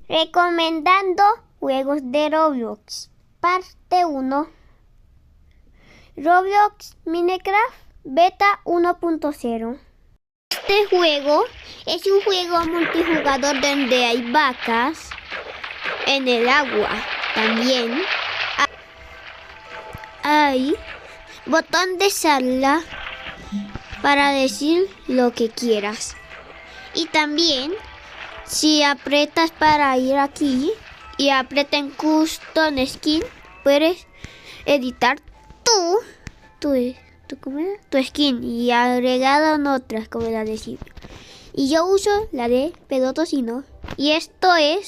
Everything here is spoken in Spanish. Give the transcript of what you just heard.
Recomendando juegos de Roblox. Parte 1. Roblox Minecraft Beta 1.0. Este juego es un juego multijugador donde hay vacas en el agua. También hay botón de sala para decir lo que quieras. Y también si aprietas para ir aquí y aprietas en Custom Skin, puedes editar tu skin y agregar otras como la de Silvio. Y yo uso la de Pedro Tocino. Y esto es